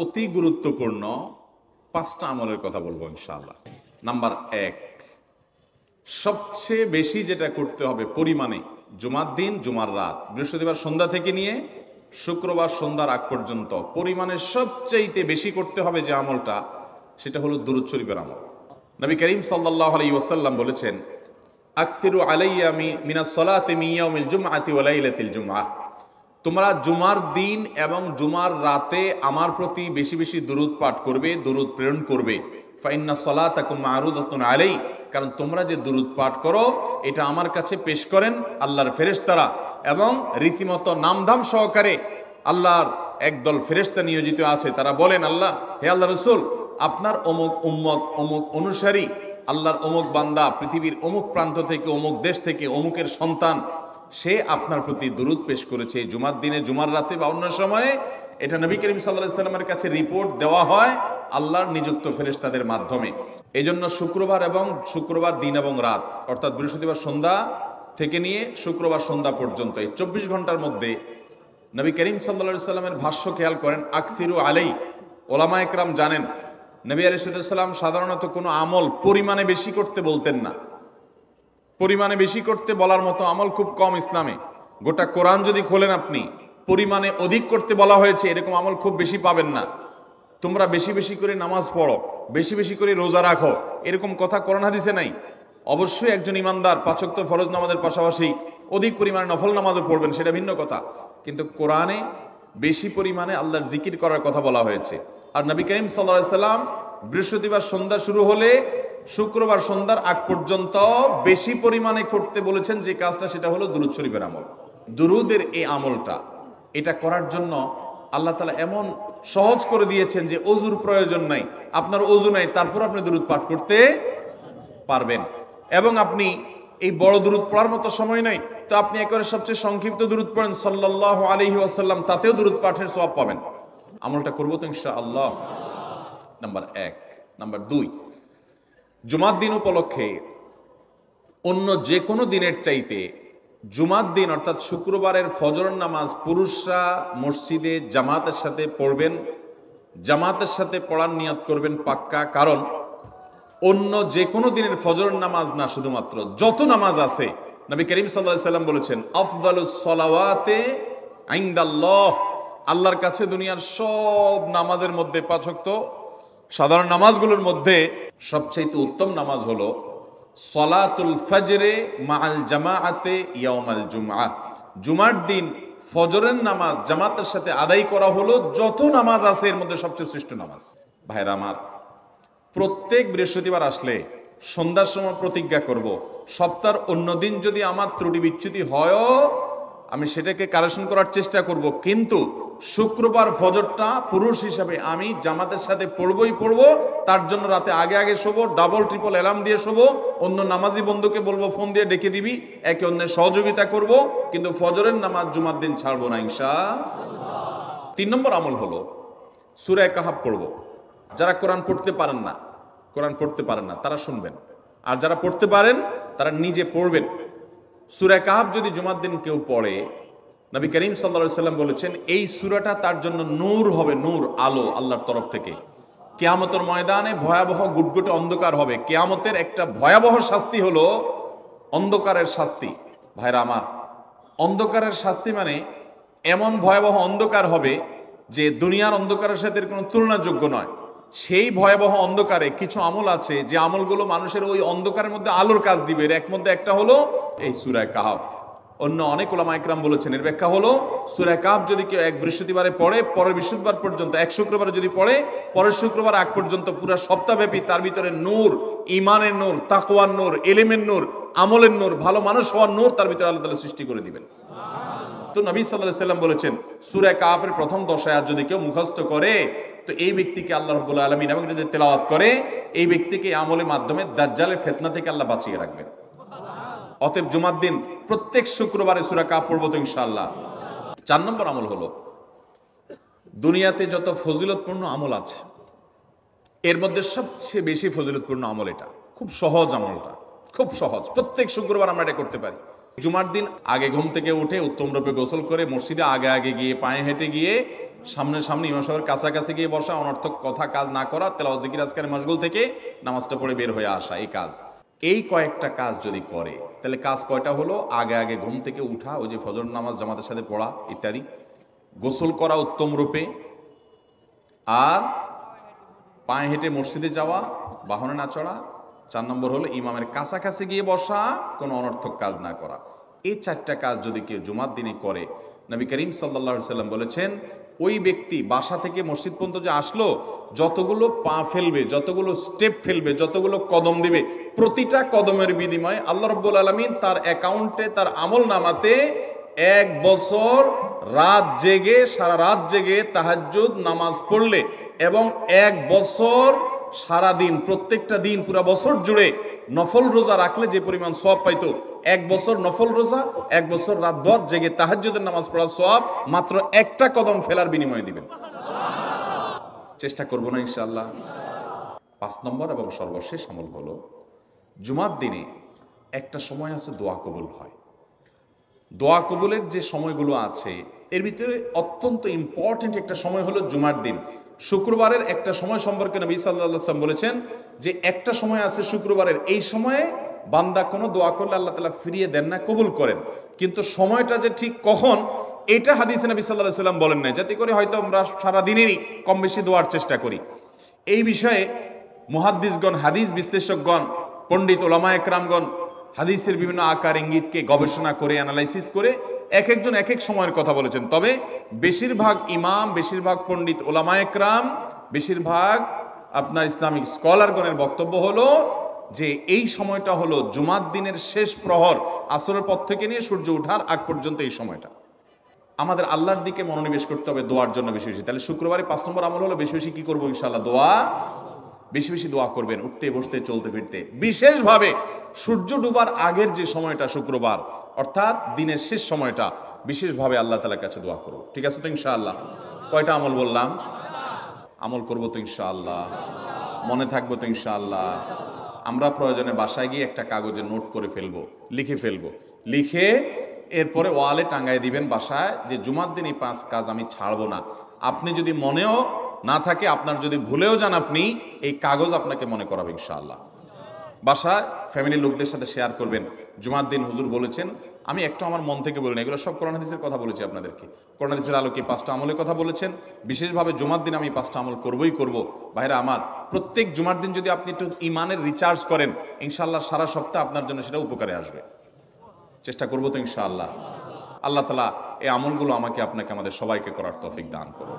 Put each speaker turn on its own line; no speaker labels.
অতি গুরুত্বপূর্ণ 5টা আমলের কথা বলবো ইনশাআল্লাহ। নাম্বার 1, সবচেয়ে বেশি যেটা করতে হবে পরিমাণে, জুমার দিন জুমার রাত বৃহস্পতিবার সন্ধ্যা থেকে নিয়ে শুক্রবার সন্ধ্যার আগ পর্যন্ত পরিমাণে সবচাইতে বেশি করতে হবে যে আমলটা, সেটা হলো দুরূদ শরীফের আমল। নবী করিম সাল্লাল্লাহু আলাইহি ওয়াসাল্লাম বলেছেন, আকসিরু আলাইয়া মিনাস সালাতি মিন ইয়াউমিল জুমআতি ওয়া লাইলাতিল জুমআহ, তোমরা জুমার দিন এবং জুমার রাতে আমার প্রতি বেশি বেশি দুরূদ পাঠ করবে, দুরূদ প্রেরণ করবে। ফাইন্না সালাতাকুম মা'রুদাতুন আলাই, কারণ তোমরা যে দুরূদ পাঠ করো এটা আমার কাছে পেশ করেন আল্লাহর ফেরেশতারা, এবং রীতিমতো নামধাম সহকারে আল্লাহর একদল ফেরেশতা নিয়োজিত আছে। তারা বলেন, আল্লাহ, হে আল্লাহ রাসূল, আপনার অমুক উম্মত, অমুক অনুসারী, আল্লাহর অমুক বান্দা পৃথিবীর অমুক প্রান্ত থেকে, অমুক দেশ থেকে, অমুকের সন্তান, সে আপনার প্রতি দুরূদ পেশ করেছে জুমার দিনে, জুমার রাতে বা অন্য সময়ে। এটা নবী করিম সাল্লাল্লাহু আলাইহি ওয়াসাল্লামের কাছে রিপোর্ট দেওয়া হয় আল্লাহর নিযুক্ত ফেরেশতাদের মাধ্যমে। এই জন্য শুক্রবার এবং শুক্রবার দিন এবং রাত, অর্থাৎ বৃহস্পতিবার সন্ধ্যা থেকে নিয়ে শুক্রবার সন্ধ্যা পর্যন্ত এই 24 ঘন্টার মধ্যে নবী করিম সাল্লাল্লাহু আলাইহি ওয়াসাল্লামের ভাষ্য খেয়াল করেন, আকসিরু আলাই। ওলামা একরাম জানেন, নবী আলাইহিস সালাম সাধারণত কোনো আমল পরিমাণে বেশি করতে বলতেন না। পরিমাণে বেশি করতে বলার মতো আমল খুব কম ইসলামে। গোটা কোরআন যদি খোলেন আপনি, পরিমাণে অধিক করতে বলা হয়েছে এরকম আমল খুব বেশি পাবেন না। তোমরা বেশি বেশি করে নামাজ পড়ো, বেশি বেশি করে রোজা রাখো, এরকম কথা কোরআন হাদিসে নাই। অবশ্যই একজন ইমানদার 5 ওয়াক্ত ফরজ নামাজের পাশাপাশি অধিক পরিমাণে নফল নামাজও পড়বেন, সেটা ভিন্ন কথা। কিন্তু কোরআনে বেশি পরিমাণে আল্লাহর জিকির করার কথা বলা হয়েছে। আর নবী করিম সাল্লাল্লাহু আলাইহি ওয়াসাল্লাম বৃহস্পতিবার সন্ধ্যা শুরু হলে শুক্রবার সন্ধ্যার আগ পর্যন্ত বেশি পরিমাণে করতে বলেছেন যে কাজটা, সেটা হলো দুরূদ শরীফের আমল। দুরূদের এই আমলটা, এটা করার জন্য আল্লাহ তাআলা এমন সহজ করে দিয়েছেন যে ওযুর প্রয়োজন নাই। আপনার ওযু নাই, তারপর আপনি দুরূদ পাঠ করতে পারবেন। এবং আপনি এই বড় দুরূদ পড়ার মতো সময় নাই, তো আপনি একেবারে সবচেয়ে সংক্ষিপ্ত দুরূদ পড়েন সাল্লাল্লাহু আলাইহি ওয়াসাল্লাম, তাতেও দুরূদ পাঠের সওয়াব পাবেন। আমলটা করবো তো ইনশাআল্লাহ। নাম্বার 1। নাম্বার 2, জুমার দিন উপলক্ষে অন্য যে কোনো দিনের চাইতে জুমার দিন অর্থাৎ শুক্রবারের ফজর নামাজ পুরুষরা মসজিদে জামাতের সাথে পড়বেন। জামাতের সাথে পড়ার নিয়ত করবেন পাক্কা, কারণ অন্য যে কোনো দিনের ফজর নামাজ না, শুধুমাত্র যত নামাজ আছে, নবী করিম সাল্লাল্লাহু আলাইহি ওয়াসাল্লাম বলেছেন, আফদালুস সালাওয়াতে ইনদাল্লাহ, আল্লাহর কাছে দুনিয়ার সব নামাজের মধ্যে 5 ওয়াক্ত সাধারণ নামাজগুলোর মধ্যে সবচাইতে উত্তম নামাজ হলো সলাতুল ফজরে মাআল জামাআতে ইয়াউমাল জুমআহ, জুমার দিন ফজরের নামাজ জামাতের সাথে আদায় করা হলো যত নামাজ আছে এর মধ্যে সবচেয়ে শ্রেষ্ঠ নামাজ। ভাইরা আমার, প্রত্যেক বৃহস্পতিবার আসলে সন্ধ্যার সময় প্রতিজ্ঞা করব, সপ্তাহের অন্য দিন যদি আমার ত্রুটি বিচ্যুতি হয়ও আমি সেটাকে কারেকশন করার চেষ্টা করব, কিন্তু শুক্রবার ফজরটা পুরুষ হিসাবে আমি জামাতের সাথে পড়বই পড়বো। তার জন্য রাতে আগে আগে শোবো, ডাবল ট্রিপল অ্যালার্ম দিয়ে শোবো, অন্য নামাজি বন্ধুকে বলবো ফোন দিয়ে ডেকে দিবি, একে অন্যের সহযোগিতা করব, কিন্তু ফজরের নামাজ জুমার দিন ছাড়বো না ইনশাআল্লাহ। 3 নম্বর আমল হলো সূরা কাহাফ পড়বো। যারা কোরআন পড়তে পারেন না তারা শুনবেন, আর যারা পড়তে পারেন তারা নিজে পড়বেন। সূরা কাহাফ যদি জুমার দিন কেউ পড়ে, নবী করিম সাল্লাল্লাহু আলাইহি ওয়াসাল্লাম বলেছেন এই সূরাটা তার জন্য নূর হবে, নূর, আলো আল্লাহর তরফ থেকে। কিয়ামতের ময়দানে ভয়াবহ গুটগুটে অন্ধকার হবে। কিয়ামতের একটা ভয়াবহ শাস্তি হলো অন্ধকারের শাস্তি। ভাইরা আমার, অন্ধকারের শাস্তি মানে এমন ভয়াবহ অন্ধকার হবে যে দুনিয়ার অন্ধকারের সাথে কোনো তুলনাযোগ্য নয়। সেই ভয়াবহ অন্ধকারে কিছু আমল আছে যে আমলগুলো মানুষের ওই অন্ধকারের মধ্যে আলোর কাজ দিবে। এর মধ্যে একটা হলো এই সূরা কাহাফ। অন্য অনেক উলামা ইকরাম বলেছেন এর ব্যাখ্যা হলো সূরা কাহাফ যদি কেউ এক বৃহস্পতিবারে পড়ে, পরের বৃহস্পতিবার পর্যন্ত, এক শুক্রবারে যদি পড়ে, পরের শুক্রবার আগ পর্যন্ত পুরো সপ্তাহব্যাপী তার ভিতরে নূর, ঈমানের নূর, তাকওয়ার নূর, ইলমের নূর, আমলের নূর, ভালো মানুষ হওয়ার নূর তার ভিতরে আল্লাহ তাআলা সৃষ্টি করে দিবেন। তো নবী সাল্লাল্লাহু আলাইহি ওয়াসাল্লাম বলেছেন সূরা কাহাফের প্রথম 10 আয়াত যদি কেউ মুখস্থ করে, তো এই ব্যক্তিকে আল্লাহ রাব্বুল আলামিন এবং যদি তেলাওয়াত করে, এই ব্যক্তিকে আমলের মাধ্যমে দাজ্জালের ফিতনা থেকে আল্লাহ বাঁচিয়ে রাখবেন। অতএব জুমার দিন প্রত্যেক শুক্রবারে সূরা কাহাফ পড়বো তো ইনশাআল্লাহ। 4 নম্বর আমল হলো দুনিয়াতে যত ফজিলতপূর্ণ আমল আছে এর মধ্যে সবচেয়ে বেশি ফজিলতপূর্ণ আমল এটা। খুব সহজ আমলটা, খুব সহজ, প্রত্যেক শুক্রবার আমরা এটা করতে পারি। জুমার দিন আগে ঘুম থেকে উঠে উত্তম রূপে গোসল করে মসজিদে আগে আগে গিয়ে পায়ে হেঁটে গিয়ে সামনে ইমাম সাহেবের কাছাকাছি গিয়ে বসা, অনর্থক কথা কাজ না করা, তেলাওয়াত জিকির আজকারে মশগুল থেকে নামাজটা পড়ে বের হয়ে আসা, এই কাজ, এই কয়েকটা কাজ যদি করে তাহলে কাজ কয়টা হলো? আগে ঘুম থেকে উঠা, ওই যে ফজর নামাজ জামাতের সাথে পড়া ইত্যাদি, গোসল করা উত্তম রূপে, আর পায়ে হেঁটে মসজিদে যাওয়া, বাহনে না চড়া, 4 নম্বর হলো ইমামের কাছাকাছি গিয়ে বসা, কোনো অনর্থক কাজ না করা। এই 4টা কাজ যদি কেউ জুমার দিনে করে, নবী করিম সাল্লাল্লাহু আলাইহি সাল্লাম বলেছেন ওই ব্যক্তি বাসা থেকে মসজিদ পর্যন্ত যে আসলো, যতগুলো পা ফেলবে, যতগুলো স্টেপ ফেলবে, যতগুলো কদম দিবে, প্রতিটা কদমের বিনিময়ে আল্লাহ রাব্বুল আলামিন তার অ্যাকাউন্টে, তার আমল নামাতে 1 বছর সারা রাত জেগে তাহাজ্জুদ নামাজ পড়লে এবং 1 বছর সারা দিন, প্রত্যেকটা দিন পুরা বছর জুড়ে নফল রোজা রাখলে যে পরিমাণ সওয়াব পাইতো, 1 বছর নফল রোজা, 1 বছর রাতভর জেগে তাহাজ্জুদের নামাজ পড়ার সওয়াব মাত্র একটা কদম ফেলার বিনিময়ে দিবেন। চেষ্টা করব না ইনশাআল্লাহ। 5 নম্বর এবং সর্বশেষ আমল হলো, জুমার দিনে একটা সময় আছে দোয়া কবুল হয়। দোয়া কবুলের যে সময়গুলো আছে এর ভিতরে অত্যন্ত ইম্পর্টেন্ট একটা সময় হলো জুমার দিন। শুক্রবারের একটা সময় সম্পর্কে নবী সাল্লাল্লাহু আলাইহি ওয়াসাল্লাম বলেছেন যে একটা সময় আছে শুক্রবারের, এই সময়ে বান্দা কোনো দোয়া করলে আল্লাহ তাআলা ফিরিয়ে দেন না, কবুল করেন। কিন্তু সময়টা যে ঠিক কখন, এটা হাদিসে নবী সাল্লাল্লাহু আলাইহি ওয়াসাল্লাম বলেন নাই, যাতে করে হয়তো আমরা সারা দিনেরই কম বেশি দোয়ার চেষ্টা করি। এই বিষয়ে মুহাদ্দিসগণ, হাদিস বিশ্লেষকগণ, পণ্ডিত ওলামায়ে কেরামগণ হাদিসের বিভিন্ন আকার ইঙ্গিতকে গবেষণা করে, অ্যানালাইসিস করে এক একজন এক এক সময়ের কথা বলেছেন। তবে বেশিরভাগ ইমাম, বেশিরভাগ পণ্ডিত ওলামায়ে কেরাম, বেশিরভাগ আপনার ইসলামিক স্কলারগণের বক্তব্য হলো যে এই সময়টা হলো জুমার দিনের শেষ প্রহর, আসরের পর থেকে নিয়ে সূর্য ওঠার আগ পর্যন্ত এই সময়টা। আমাদের আল্লাহর দিকে মনোনিবেশ করতে হবে দোয়ার জন্য বেশি বেশি। তাহলে শুক্রবারে 5 নম্বর আমল হলো বেশি বেশি কি করবো ইনশাআল্লাহ? দোয়া। বেশি বেশি দোয়া করবেন, উঠতে বসতে চলতে ফিরতে। বিশেষভাবে সূর্য ডুবার আগের যে সময়টা শুক্রবার, অর্থাৎ দিনের শেষ সময়টা, বিশেষভাবে আল্লাহ তাআলার কাছে দোয়া করব। ঠিক আছে তো ইনশাআল্লাহ? কয়টা আমল বললাম? আমল করবো তো ইনশাআল্লাহ? মনে থাকবো তো ইনশাআল্লাহ? আমরা প্রয়োজনে বাসায় গিয়ে একটা কাগজে নোট করে ফেলবো, লিখে ফেলবো, লিখে এরপরে ওয়ালে টাঙ্গায় দিবেন বাসায় যে জুমার দিন এই 5 কাজ আমি ছাড়বো না। আপনি যদি মনেও না থাকে, আপনার যদি ভুলেও যান, আপনি এই কাগজ আপনাকে মনে করাবে ইনশাআল্লাহ। বাসায় ফ্যামিলির লোকদের সাথে শেয়ার করবেন, জুমার দিন হুজুর বলেছেন, আমি একটু আমার মন থেকে বলিনি, এগুলো সব কোরআন হাদিসের কথা বলেছি আপনাদেরকে। কোরআন হাদিসের আলোকে 5টা আমলের কথা বলেছেন, বিশেষভাবে জুমার দিন আমি 5টা আমল করবই করব। ভাইরা আমার, প্রত্যেক জুমার দিন যদি আপনি একটু ইমানের রিচার্জ করেন, ইনশাআল্লাহ সারা সপ্তাহ আপনার জন্য সেটা উপকারে আসবে। চেষ্টা করবো তো ইনশাআল্লাহ? আল্লাহ তাআলা এই আমলগুলো আমাকে, আপনাকে, আমাদের সবাইকে করার তৌফিক দান করুন।